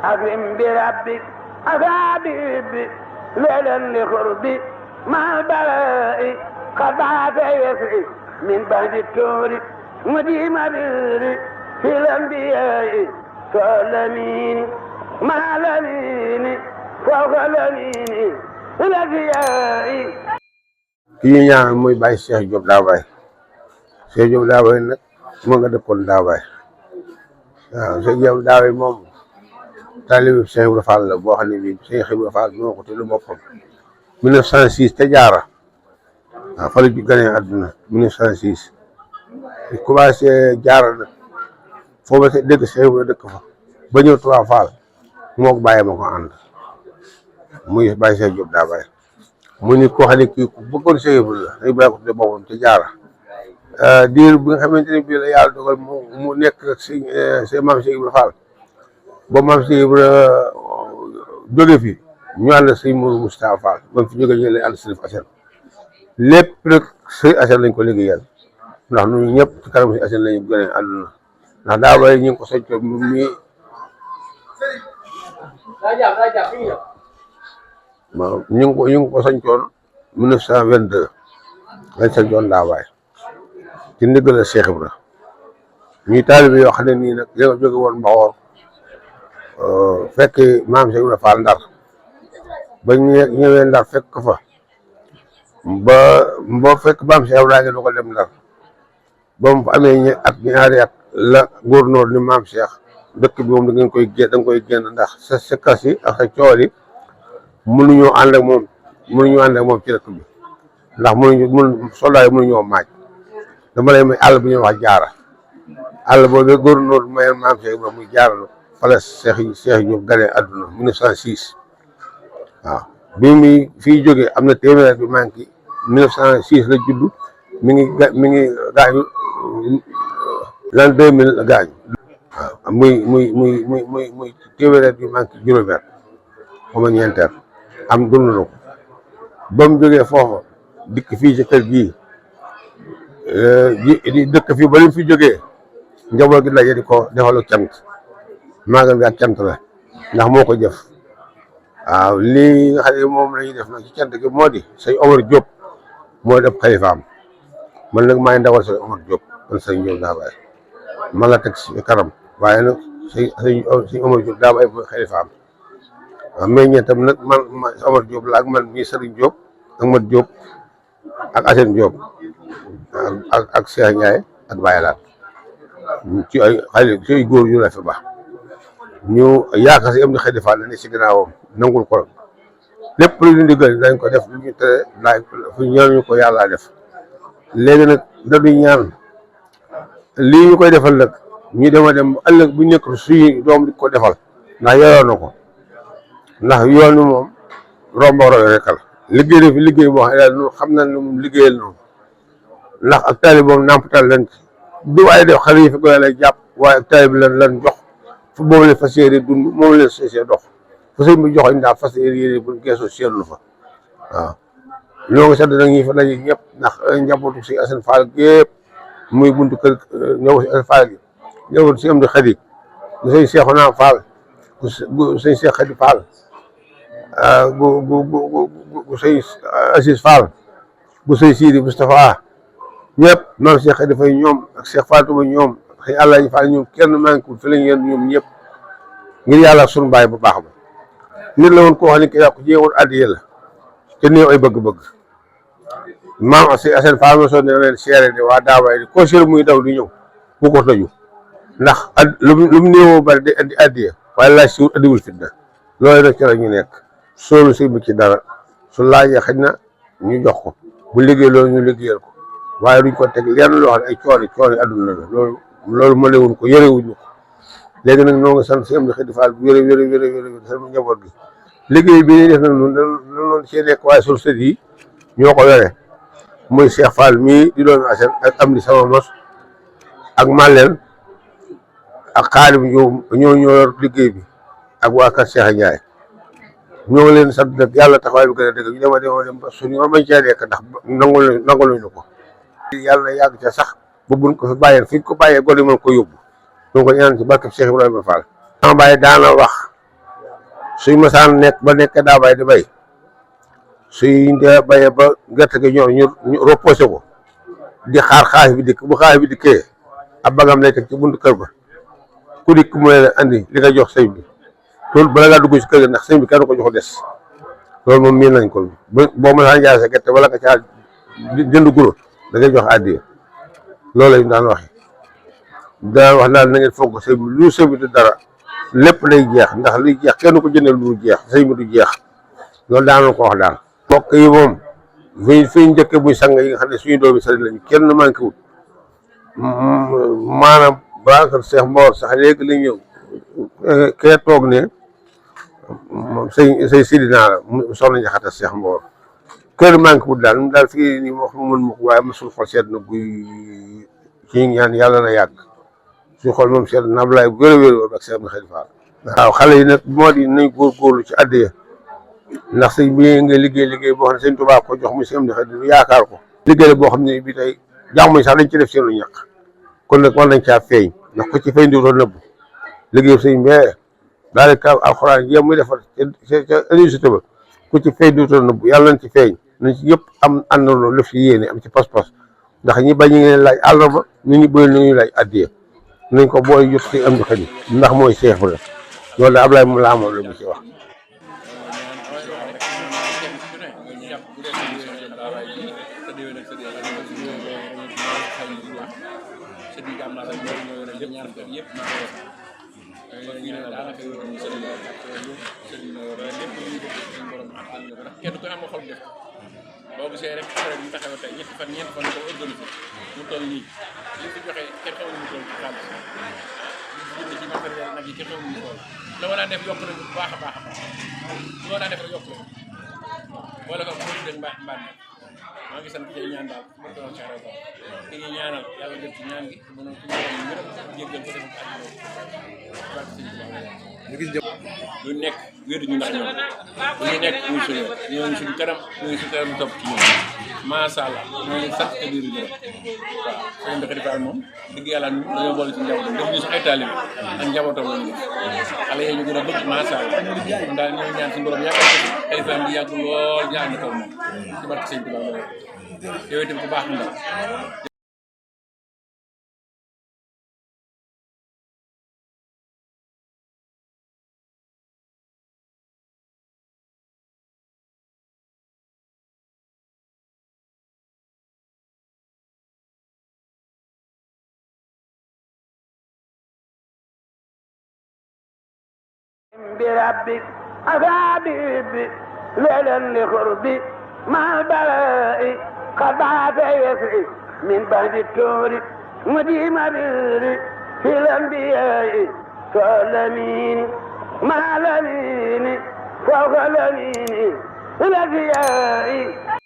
أكرم بربك أصابي ليلا لقربي مع البلاء قطعت يسري من بعد التور مديم بيري في الأنبياء فالأمين مع الأمين فوق الأمين الأنبياء. ki ñu ñaan muy Baye Cheikh Diop Dabaye. Cheikh Diop Dabaye nag moo nga dëkkoon Dabaye waaw Cheikh Diop Dabaye moom taalibe Cheikh Ibrahima Fall la boo xam ne bii Cheikh Ibrahima Fall moo ko tudd boppam 1906 te jaara waaw fa la gane àdduna 1906 commencé jaara nag foo ba dëkk Cheikh Ibrahima dëkk fa ba ñëw Touba Fall moo ko bàyyi ma ko ànd muy Baye Cheikh Diop Dabaye mu ni koo xam ne kii ku bëggoon Cheikh Ibrahima la Ibrahima ko tudd boppam te jaara diir bi nga xamante ne bii la yàlla dogal mu nekk si maam Cheikh Ibrahima Fall ba maam Cheikh Ibrahima jóge fi ñu ànd sëñ Mourou Moustapha Fall ba mu fi jóge ñu leen ànd Sërif Assane lépp rek sëñ Assane lañ ko liggéeyal ndax ñun ñëpp ci kanam si Assane lañu gën a àdduna ndax Dabaye ñu ngi ko soñcoon mi waaw ñu ngi ko soñcoon 1922 lañ soñcoon Dabaye ci ndigal Cheikh Ibrahima ñuy taalibe yoo xam ne nii nag da nga jóge woon Mbaxoor fekk maam Cheikh Ibrahima Fall Ndar ba ñëwee Ndar fekk ko fa ba fekk maam Cheikh Ibrahima nga dogal dem Ndar ba mu amee ñaari at la góornóor ni maam Cheikh dëkk bi moom da nga koy génn ndax sa kas yi ak sa cool yi mënuñoo ànd ak moom ci dëkk bi ndax soldat yi mënuñoo maaj dama lay may àll bu ñuy wax jaara àll boobu góornóor bi mayoon maam Cheikh Ibrahima muy jaaralo fala Cheikh Diop gane àdduna 1906 waaw bi muy fii jógee am na téeméer bi manqué 1906 la judd mi ngi gaañu l'an 2000 la gaañu waaw muy téeméer bi manqué juróomi at xama ñeenteel am dund na ko ba mu jógee foofa dikk fii ci kër gii di dëkk fii ba li mu fi jógee njaboot gi daje di ko defalu cant maagal gi ak cant la ndax moo ko jëf waaw lii nga xam ne moom la ñuy def nag ci cant gi moo di sëñ Omar Diop moo def xalifaam man nag maay ndawal sëñ Omar Diop man sëñ Diop Dabaye man la teg si kanam waaye nag sëñ Omar Diop Dabaye mooy xalifaam waaw mais ñe tam nag man Omar Diop la ak man mii Serigne Diop ak Mat Diop ak Assane Diop ak Cheikh Ndiaye ak Baye Laat ci ay xale ci ay góor yu la fi baax ñu yaakaar si am na xëy defal la ne si gannaawam nangul ko lépp lu ñu digal dañ ko def lu ñu tere fu ñaan ñu ko yàlla def léegi nag dañuy ñaan lii ñu koy defal nag ñu dema dem ëllëg bu nekk suñu doom di ko defal ndax yoroon na ko ndax yoonu moom rombo royo rek la liggéey na fi liggéey boo xam ne daal xam na ne moom liggéeyal noonu ndax ak taalibe moom nampatal leen du waaye def xale yi fi koy lay jàpp waaye ak taalibe lan jox fu boobu la fas yéene dund moom leen seesee dox fa sëñ bi joxoñ daal fas yéene buñ geesoo seetlu fa waaw ñoo ngi sant nag ñi fa daje ñëpp ndax njabootu si Assane Fall gépp muy buntu kër ñoo si Assane Fall gi njabootu si am di xarit gu sëñ Cheikhouna Fall gu sëñ Cheikh Khady Fall gu sëñ Assis Fall gu sëñ Sidi Moustapha ñëpp maam Cheikh Khady Faye ñoom ak Cheikh Fatou ñoom xëy Àllaaji Fall ñoom kenn manqué fi lañ yéen ñoom ñëpp ngir yàlla sunu baay bu baax ba nit la woon koo xam ne ki yàqu jéewoon addiya la te néew ay bëgg-bëgg maam si Assane Fall ma soo ne leen seere de waa Dabaye di ko seer muy daw di ñëw bu ko tëju ndax lu mu néewoo bari di andi addiya waaye laaj si addiwul fitna loolu nag ci la ñu nekk soolu si bi ci dara su laajee xëy na ñu jox ko bu liggéey loolu ñu liggéeyal ko waaye duñ ko teg lenn loo xam ne ay cooni adduna la loolu mënewuñ ko yorewuñu ko léegi nag noo ngi sant si am di Xadi Fall bu wéré sama njaboot gi liggéey bi ñuy def nag noonu see nekk waaye suñu sët yi ñoo ko yore muy Cheikh Fall mii di doomi Assane ak am di sama mos ak Malène ak Xaadim ñoo yor liggéey bi ak waa kër Cheikh Ndiaye ñoo ngi leen sant nag yàlla taxawaay bi gën a dëgg ñu dem ba suñu yoon bañ cee nekk ndax nanguluñu ko yàlla na yàgg ca sax ba buñ ko fi fi ñu ko bàyyee gone mën ko yóbbu ñoo ko ñaan ci barkeb Cheikh Ibrahima Fall sama bàyyi daana wax suy masaan nekk ba nekk daa bay di bay suy bayee ba gerte gi ñor ñu reposé ko di xaar xaalis bi dikk bu xaalis bi dikkee ab bagam lay teg ci buntu kër ba ku dikk mu ne andi li nga jox sëñ bi loolu bala ngaa dugg si kër gi ndax sëñ bi kenn ko jox des loolu moom miin nañ ko boo masaan jaay sa gerte wala nga caa jënd guro da ngay jox addiya loolu lañ daan waxe daan wax daal na ngeen fonk sëñ bi lu sëñ bi du dara lépp lay jeex ndax luy jeex kenn ko jëndee lu jeex sëñ bi du jeex loolu daanoon ko wax daal mbokk yi moom fi ñu njëkkee muy sang yi nga xam ne suñu doomi sëriñ lañu kenn manqué wut maanaam baakar Cheikh Mbor sax léegi la ñëw kee toog ne sëñ Sidina la soxna Njaxate Cheikh Mbor kër manqué wut daal daal fii nii wax mu mën ma ko waaye mosul xol seet na guy ci ñaan yàlla na yàgg suñu xol moom seet na Ablaye bu wér a wér ak Cheikh Mouhamed Fall waaw xale yi nag moo di nañ góorgóorlu ci addiya ndax sëñ bi nga liggéey boo xam ne sëñ Tuubaa ko jox mu sëñ di yaakaar ko liggéey la boo xam ne bi tey jàmm yi sax dañ ci def seenu ñàkk kon nag war nañ caa feeñ ndax ko ci feeñ di doon nëbb liggéey sëñ bee daal ka alxuraan yéem muy defar ca université ba ku ci feeñ di doon nëbb yàlla nañ ci feeñ nañ ci yëpp am àndandoo lëf ci yéene am ci pas-pas ndax ñi bañ ñu ngi leen laaj àllarba ñu ñu bëri nañuy laaj addiya nañ ko booy jot ci am di xëy ndax mooy Seex Ibra loolu da Ablaye moom laa amoon la mu ci wax kenn ku am nga xol def boo gisee rek affaire bi ñu taxaw tey ñeenti fan ko organisé mu toll nii li fi joxe kenn xamul mu toll ci xaalis li ci matériel nag yi kenn xamul mu toll la ma daan def yokk nañu bu baax a baax lu ma daan def rek yokk nañu boole ko mu dégg mbaan maa ngi sant ci ñaan daal mu toll ci xaral daal ki ñuy ñaanal yàlla jël ci ñaan gi mën a ko ñëram jéggal ko def ak ñu gis lu nekk wéeru ñu ndax ñoom lu ñu nekk muy suñu ñooñu suñu kanam ñooñu suñu kanam topp ci ñoom macha allah ñoo leen sant te biir gërëm waaw sëñ bi Khady Fall moom dëgg yàlla dañoo boole ci njabootam def ñu sax ay taalibe ak njabootam la ñu def xale yi ñu gën a bëgg macha allah kon daal ñoo ñaan suñu borom yàggal ko Khady Fall di yàgg lool ñu ànd ko moom ci barke sëñ Tuubaa la yow itam ku baax ndaw بربك أفابي ليلا لقربي مع البلاء قد بعث يسري من بعد التور مديم بري في الأنبياء فالأمين مع الأمين فوق الأمين الأنبياء